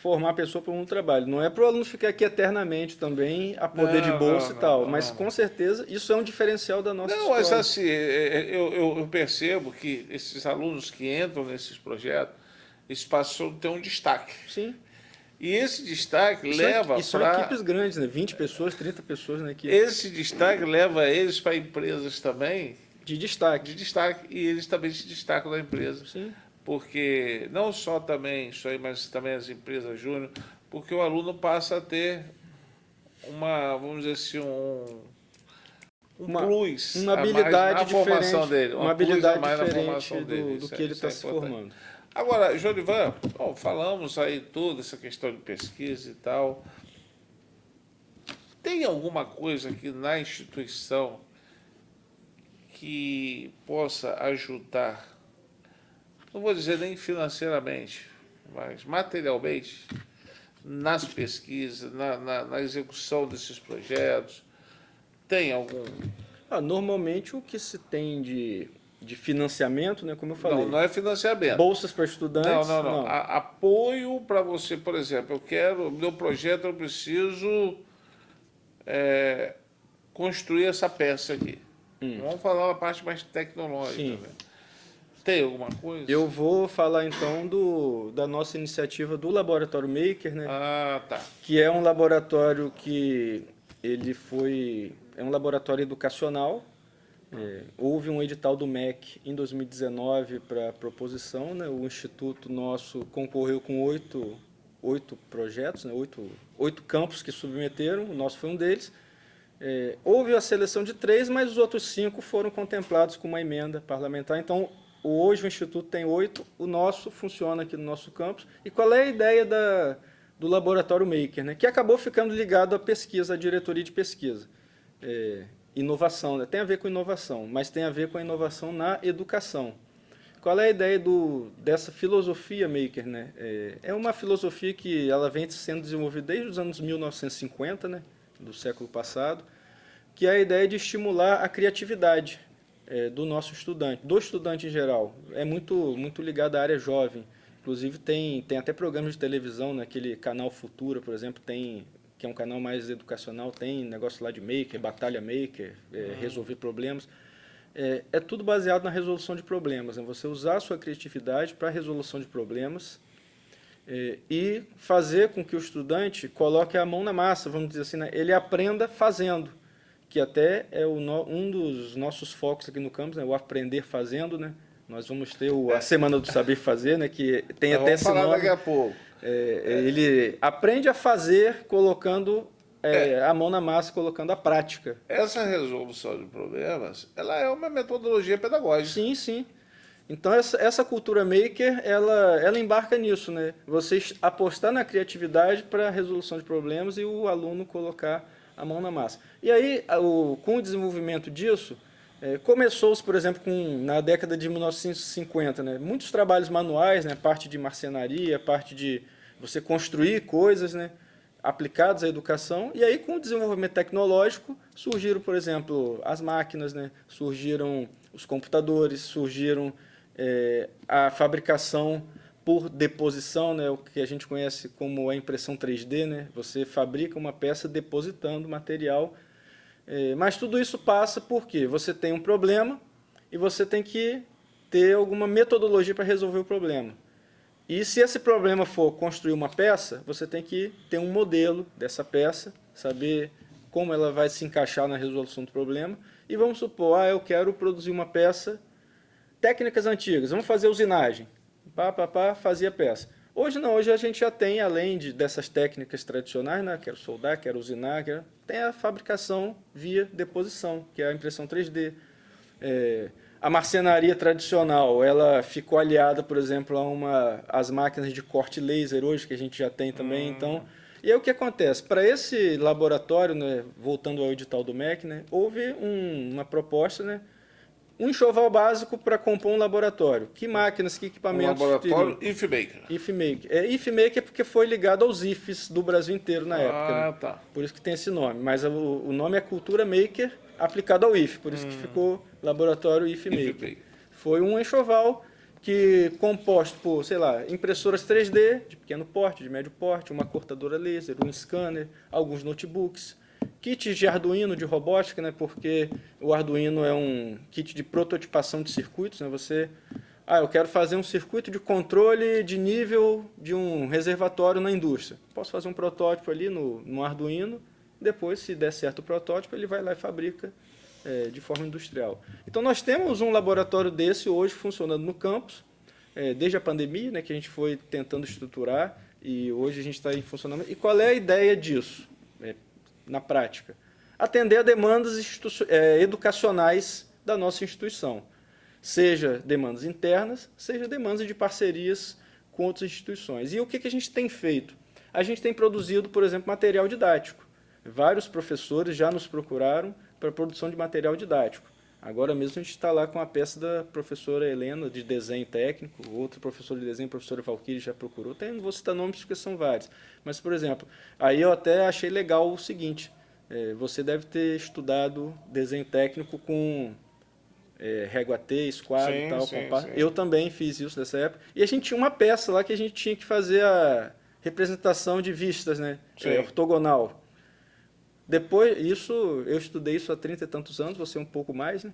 formar a pessoa para um trabalho. Não é para o aluno ficar aqui eternamente também, a poder de bolsa e tal. Mas, com certeza, isso é um diferencial da nossa escola. Não, mas assim, eu percebo que esses alunos que entram nesses projetos, eles passam a ter um destaque. Sim. E esse destaque leva para... E são equipes grandes, né? 20 pessoas, 30 pessoas na equipe. Esse destaque leva eles para empresas também... De destaque. E eles também se destacam na empresa. Sim. Porque não só também isso aí, mas também as empresas júnior, porque o aluno passa a ter vamos dizer assim, uma habilidade na formação dele, uma habilidade diferente do que ele está se formando. Agora, Jorivan, bom, falamos aí toda essa questão de pesquisa e tal. Tem alguma coisa aqui na instituição que possa ajudar, não vou dizer nem financeiramente, mas materialmente, nas pesquisas, na execução desses projetos? Tem algum? Normalmente o que se tem de financiamento, né, como eu falei, Não é financiamento. bolsas para estudantes, Não. Apoio para você, por exemplo, meu projeto eu preciso construir essa peça aqui. Vamos falar da parte mais tecnológica. Sim. Né? Tem alguma coisa? Eu vou falar então da nossa iniciativa do Laboratório Maker, né? Ah, tá. Que é um laboratório que é um laboratório educacional. Houve um edital do MEC em 2019 para proposição, né? O instituto nosso concorreu com oito projetos, né? Oito campos que submeteram, o nosso foi um deles. Houve a seleção de 3, mas os outros 5 foram contemplados com uma emenda parlamentar. Então, hoje o Instituto tem 8, o nosso funciona aqui no nosso campus. E qual é a ideia do Laboratório Maker, né? Que acabou ficando ligado à pesquisa, à diretoria de pesquisa. Inovação, né? Tem a ver com inovação, mas tem a ver com a inovação na educação. Qual é a ideia dessa filosofia Maker, né? É uma filosofia que ela vem sendo desenvolvida desde os anos 1950, né? Do século passado, que é a ideia de estimular a criatividade do nosso estudante, do estudante em geral. É muito ligado à área jovem. Inclusive tem até programas de televisão, naquele canal Futura, por exemplo, que é um canal mais educacional, tem negócio lá de maker, batalha maker, resolver problemas. É tudo baseado na resolução de problemas, né? Você usar a sua criatividade para a resolução de problemas e fazer com que o estudante coloque a mão na massa, vamos dizer assim, né? Ele aprenda fazendo, que até é um dos nossos focos aqui no campus, né? O aprender fazendo, né? Nós vamos ter a Semana do Saber Fazer, né? Que tem até esse nome. Vamos falar daqui a pouco. Ele aprende a fazer colocando a mão na massa, colocando a prática. Essa resolução de problemas, ela é uma metodologia pedagógica. Sim, sim. Então, essa cultura maker, ela embarca nisso, né? Você apostar na criatividade para a resolução de problemas e o aluno colocar a mão na massa. E aí, com o desenvolvimento disso, começou-se, por exemplo, na década de 1950, né? Muitos trabalhos manuais, né? Parte de marcenaria, parte de você construir coisas, né? Aplicados à educação. E aí, com o desenvolvimento tecnológico, surgiram, por exemplo, as máquinas, né? Surgiram os computadores, surgiram a fabricação por deposição, né, o que a gente conhece como a impressão 3D, né? Você fabrica uma peça depositando material, mas tudo isso passa porque você tem um problema e você tem que ter alguma metodologia para resolver o problema. E se esse problema for construir uma peça, você tem que ter um modelo dessa peça, saber como ela vai se encaixar na resolução do problema. E vamos supor, eu quero produzir uma peça, técnicas antigas, vamos fazer usinagem. Fazia peça. Hoje não, hoje a gente já tem, além dessas técnicas tradicionais, né, quero soldar, quero usinar, tem a fabricação via deposição, que é a impressão 3D. A marcenaria tradicional, ela ficou aliada, por exemplo, às máquinas de corte laser hoje, que a gente já tem também. Então, e aí o que acontece? Para esse laboratório, né, voltando ao edital do MEC, né, houve uma proposta, né, um enxoval básico para compor um laboratório. Que máquinas, que equipamentos... Um laboratório IFMaker. IFMaker. IFMaker é porque foi ligado aos IFs do Brasil inteiro na época. Né? Tá. Por isso que tem esse nome. Mas o nome é Cultura Maker aplicado ao IF. Por isso que ficou Laboratório IFMaker. Foi um enxoval composto por, sei lá, impressoras 3D de pequeno porte, de médio porte, uma cortadora laser, um scanner, alguns notebooks, kits de Arduino, de robótica, né? Porque o Arduino é um kit de prototipação de circuitos. Né? Eu quero fazer um circuito de controle de nível de um reservatório na indústria. Posso fazer um protótipo ali no Arduino, depois, se der certo o protótipo, ele vai lá e fabrica de forma industrial. Então, nós temos um laboratório desse hoje funcionando no campus, desde a pandemia, né, que a gente foi tentando estruturar, e hoje a gente está em funcionamento. E qual é a ideia disso, na prática? Atender a demandas educacionais da nossa instituição. seja demandas internas, seja demandas de parcerias com outras instituições. E o que a gente tem feito? A gente tem produzido, por exemplo, material didático. Vários professores já nos procuraram para a produção de material didático. Agora mesmo a gente está lá com a peça da professora Helena, de desenho técnico, outro professor de desenho, a professora Valquíria, já procurou. Não vou citar nomes porque são vários. Mas, por exemplo, aí eu até achei legal o seguinte, você deve ter estudado desenho técnico com régua T, esquadro e tal. Sim. Eu também fiz isso nessa época. E a gente tinha uma peça lá que a gente tinha que fazer a representação de vistas, né? Ortogonal. Depois, eu estudei isso há 30 e tantos anos, você um pouco mais, né?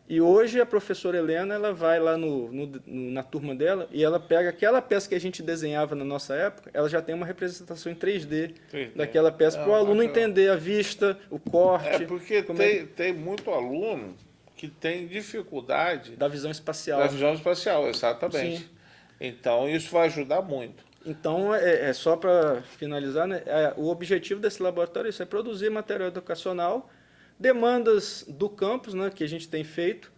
E hoje a professora Helena, ela vai lá na turma dela e ela pega aquela peça que a gente desenhava na nossa época, ela já tem uma representação em 3D daquela peça, para o aluno entender a vista, o corte. Porque tem muito aluno que tem dificuldade... Da visão espacial. Da visão espacial, exatamente. Sim. Então, isso vai ajudar muito. Então, só para finalizar, né, o objetivo desse laboratório é produzir material educacional, demandas do campus, né, que a gente tem feito.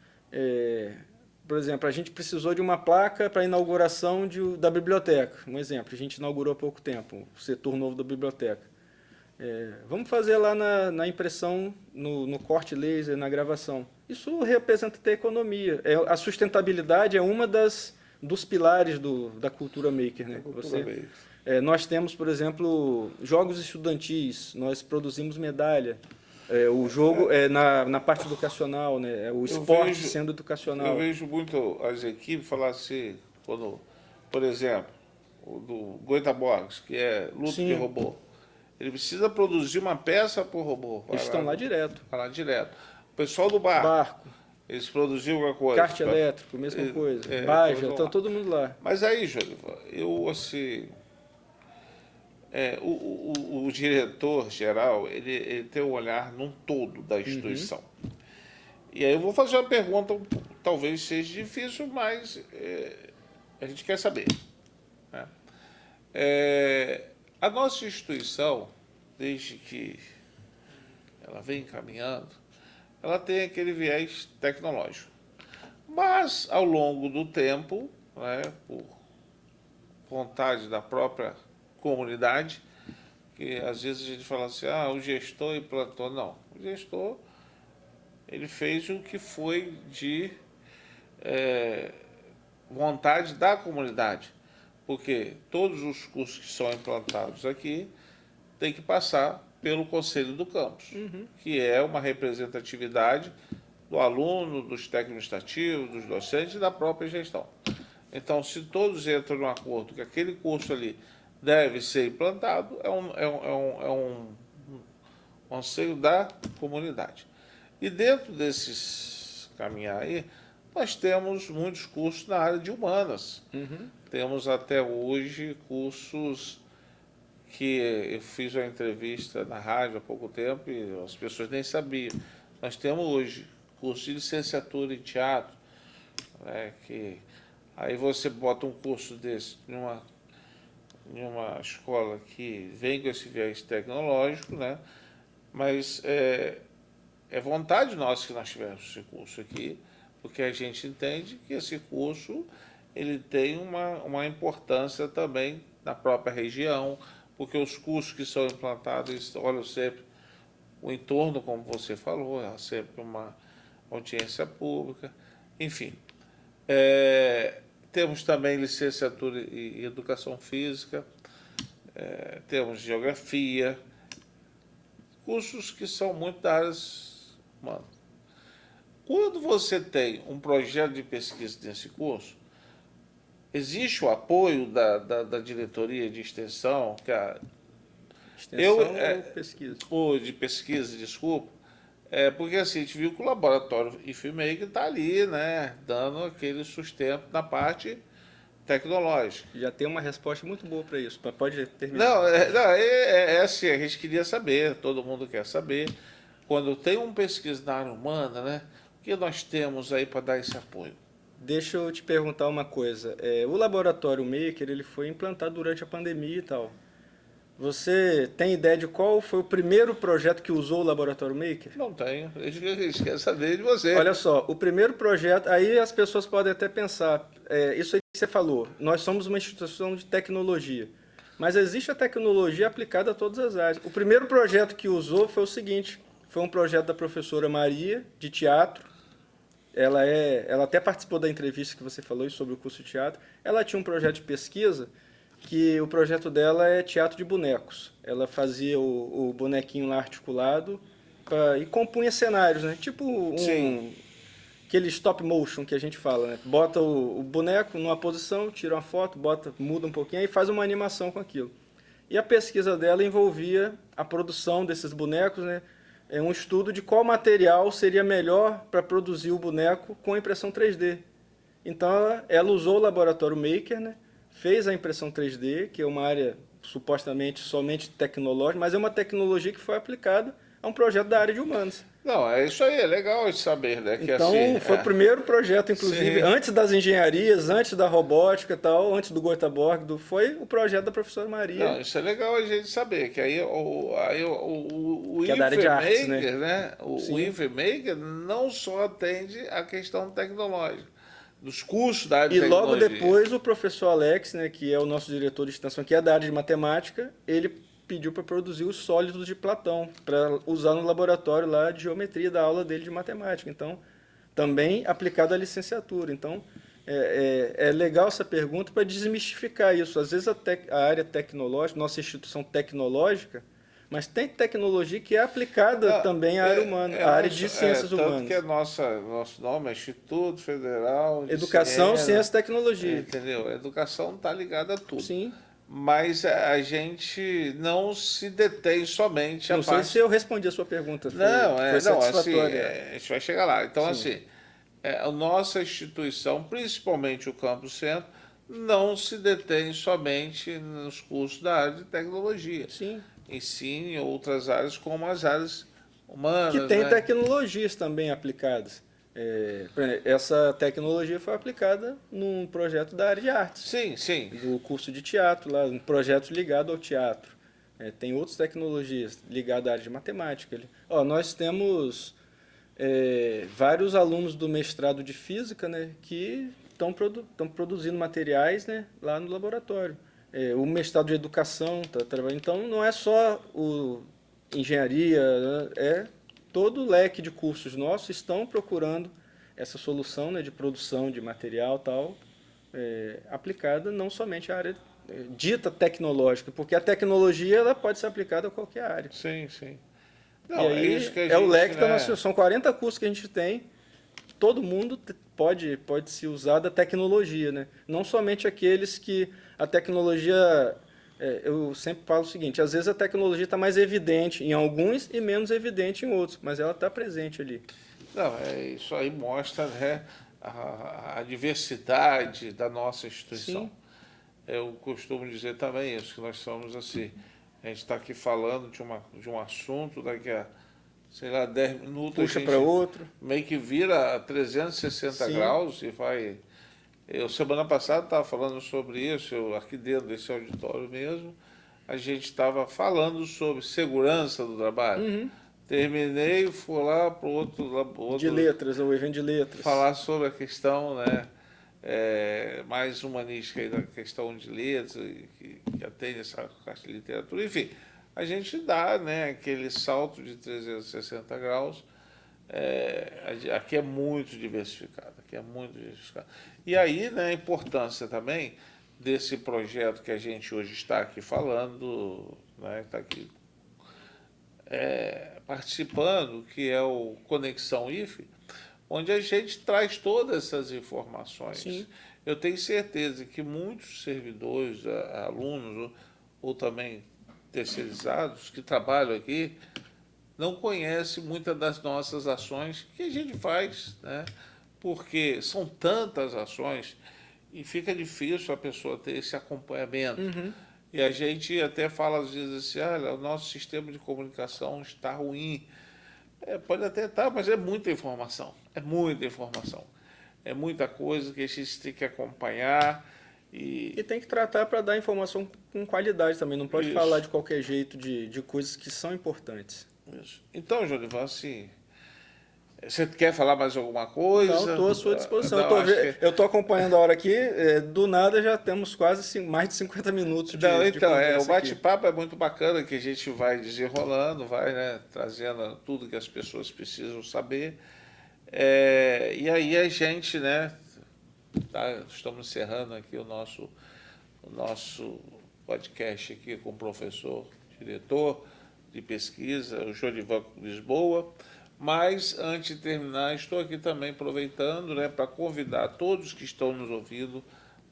Por exemplo, a gente precisou de uma placa para a inauguração da biblioteca. Um exemplo, a gente inaugurou há pouco tempo o setor novo da biblioteca. Vamos fazer lá na impressão, no corte laser, na gravação. Isso representa até economia. A sustentabilidade é uma dos pilares da cultura maker, né? Nós temos, por exemplo, jogos estudantis, nós produzimos medalha. O jogo na parte educacional, né? O esporte sendo educacional. Eu vejo muito as equipes falar assim, quando, por exemplo, o do Goitabox, que é luta de robô. Ele precisa produzir uma peça por robô. Eles estão lá direto. Vai lá direto. O pessoal do barco. Eles produziram alguma coisa. Kart elétrico, mesma coisa. Baja, está todo mundo lá. Mas aí, Jônivan, eu, assim... o diretor-geral, ele tem um olhar num todo da instituição. E aí eu vou fazer uma pergunta, talvez seja difícil, mas a gente quer saber. Né? A nossa instituição, desde que ela vem caminhando, ela tem aquele viés tecnológico. Mas, ao longo do tempo, né, por vontade da própria comunidade, que às vezes a gente fala assim, o gestor implantou. Não, o gestor ele fez o que foi de vontade da comunidade, porque todos os cursos que são implantados aqui têm que passar pelo Conselho do Campus, que é uma representatividade do aluno, dos técnico-administrativos, dos docentes e da própria gestão. Então, se todos entram num acordo que aquele curso ali deve ser implantado, é um anseio da comunidade. E dentro desses caminhar aí, nós temos muitos cursos na área de humanas. Temos até hoje cursos que eu fiz uma entrevista na rádio há pouco tempo e as pessoas nem sabiam. Nós temos hoje curso de licenciatura em teatro, né, que aí você bota um curso desse em uma escola que vem com esse viés tecnológico, né, mas é vontade nossa que nós tivermos esse curso aqui, porque a gente entende que esse curso ele tem uma importância também na própria região, porque os cursos que são implantados, eles olham sempre o entorno, como você falou, é sempre uma audiência pública, enfim. Temos também licenciatura em Educação Física, temos Geografia, cursos que são muito da área humana. Quando você tem um projeto de pesquisa nesse curso, existe o apoio da diretoria de extensão, que extensão ou pesquisa? Ou de pesquisa, desculpa. Porque assim, a gente viu que o laboratório IFMEIC está ali, né, dando aquele sustento na parte tecnológica. Já tem uma resposta muito boa para isso, pode terminar. Não, assim, a gente queria saber, todo mundo quer saber, quando tem um pesquisa na área humana, né, o que nós temos aí para dar esse apoio? Deixa eu te perguntar uma coisa. O laboratório Maker ele foi implantado durante a pandemia e tal. Você tem ideia de qual foi o primeiro projeto que usou o Laboratório Maker? Não tenho. Eles querem saber de você. Olha só, o primeiro projeto, aí as pessoas podem até pensar, isso aí que você falou, nós somos uma instituição de tecnologia, mas existe a tecnologia aplicada a todas as áreas. O primeiro projeto que usou foi o seguinte, foi um projeto da professora Maria, de teatro. Ela até participou da entrevista que você falou sobre o curso de teatro. Ela tinha um projeto de pesquisa que o projeto dela é teatro de bonecos. Ela fazia o bonequinho lá articulado e compunha cenários, né? Tipo aquele stop motion que a gente fala, né? Bota o boneco numa posição, tira uma foto, muda um pouquinho e faz uma animação com aquilo. E a pesquisa dela envolvia a produção desses bonecos, né? É um estudo de qual material seria melhor para produzir o boneco com impressão 3D. Então, ela usou o Laboratório Maker, né? Fez a impressão 3D, que é uma área supostamente somente tecnológica, mas é uma tecnologia que foi aplicada a um projeto da área de humanos. Não, é isso aí, é legal de saber, né? Que Então, assim, foi o primeiro projeto, inclusive, antes das engenharias, antes da robótica e tal, antes do Göteborg, foi o projeto da professora Maria. Não, isso é legal a gente saber, que aí o Que é da área de artes, né? O InfoMaker não só atende a questão tecnológica, dos cursos da área de E logo tecnologia. depois o professor Alex, né, que é o nosso diretor de extensão, que é da área de matemática, ele pediu para produzir os sólidos de Platão, para usar no laboratório lá de geometria da aula dele de matemática. Então, também aplicado à licenciatura. Então, é legal essa pergunta para desmistificar isso. Às vezes a área tecnológica, nossa instituição tecnológica, mas tem tecnologia que é aplicada também à área humana, à área de ciências humanas. Tanto que nosso nome é Instituto Federal de Educação, Ciência e Tecnologia. Entendeu? A educação está ligada a tudo. Sim. Mas a gente não se detém somente a Não parte... sei se eu respondi a sua pergunta. Foi satisfatória. Assim, a gente vai chegar lá. Então, assim, a nossa instituição, principalmente o Campus Centro, não se detém somente nos cursos da área de tecnologia. Sim. Ensina em outras áreas, como as áreas humanas. Que tem né? tecnologias também aplicadas. Por exemplo, essa tecnologia foi aplicada num projeto da área de artes. Sim, sim. Do curso de teatro, lá, um projeto ligado ao teatro. Tem outras tecnologias ligadas à área de matemática. Nós temos vários alunos do mestrado de física, né, que estão produzindo materiais, né, lá no laboratório. O mestrado de educação está trabalhando. Então, não é só engenharia, né, todo o leque de cursos nossos estão procurando essa solução, né, de produção de material tal, aplicada não somente à área dita tecnológica, porque a tecnologia ela pode ser aplicada a qualquer área. Sim, sim. Não, e aí isso que a gente, o leque da nossa, são 40 cursos que a gente tem, todo mundo pode se usar da tecnologia, né? Não somente aqueles que a tecnologia... eu sempre falo o seguinte, às vezes a tecnologia está mais evidente em alguns e menos evidente em outros, mas ela está presente ali. Não, isso aí mostra, né, a diversidade da nossa instituição. Sim. Eu costumo dizer também isso, que nós somos assim, a gente está aqui falando de um assunto, daqui a, sei lá, 10 minutos Puxa a gente para outro. meio que vira 360 graus e vai... Eu, semana passada, estava falando sobre isso, aqui dentro desse auditório mesmo, a gente estava falando sobre segurança do trabalho. Uhum. Terminei, fui lá para o outro... De letras, o evento de letras. Falar sobre a questão, né, mais humanística aí da questão de letras, que atende essa parte de literatura. Enfim, a gente dá, né, aquele salto de 360 graus. Aqui é muito diversificado, E aí, né, a importância também desse projeto que a gente hoje está aqui falando, né, está aqui participando, que é o Conexão IFE, onde a gente traz todas essas informações. Sim. Eu tenho certeza que muitos servidores, alunos ou também terceirizados que trabalham aqui, não conhece muitas das nossas ações que a gente faz, né? Porque são tantas ações e fica difícil a pessoa ter esse acompanhamento. Uhum. E a gente até fala às vezes assim, olha, o nosso sistema de comunicação está ruim. Pode até estar, mas é muita informação. É muita informação. É muita coisa que a gente tem que acompanhar E tem que tratar para dar informação com qualidade também. Não pode Isso. falar de qualquer jeito de coisas que são importantes. Isso. Então, Jorivan, assim, você quer falar mais alguma coisa? Então, estou à sua disposição. Não, Eu estou acompanhando a hora aqui, do nada já temos quase mais de 50 minutos de Não, de então, conversa o aqui. bate-papo é muito bacana, que a gente vai desenrolando, vai, né, trazendo tudo que as pessoas precisam saber. E aí a gente, né, estamos encerrando aqui o nosso podcast aqui com o professor, diretor de pesquisa, o Jorivan Lisboa. Mas, antes de terminar, estou aqui também aproveitando, né, para convidar todos que estão nos ouvindo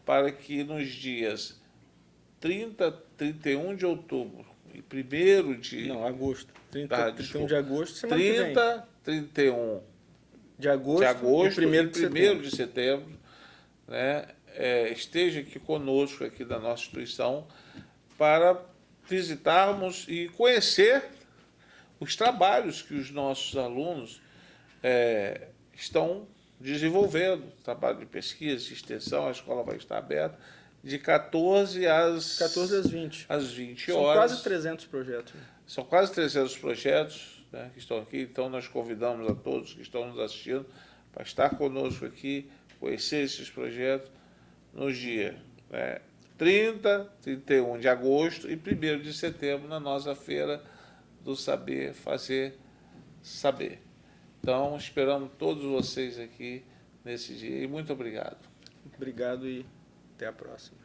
para que nos dias 30, 31 de outubro e 1º de... Não, agosto. 31 desculpa. de agosto, semana que vem. 30, 31 De agosto, de agosto e 1º de 1º setembro. de setembro, né, esteja aqui conosco, aqui da nossa instituição, para visitarmos e conhecer os trabalhos que os nossos alunos estão desenvolvendo, trabalho de pesquisa, de extensão. A escola vai estar aberta de 14 às 20. às 20 São horas. quase 300 projetos. São quase 300 projetos, né, que estão aqui, então nós convidamos a todos que estão nos assistindo para estar conosco aqui, conhecer esses projetos nos dias 30, 31 de agosto e 1º de setembro, na nossa Feira do Saber Fazer Saber. Então, esperamos todos vocês aqui nesse dia e muito obrigado. Obrigado e até a próxima.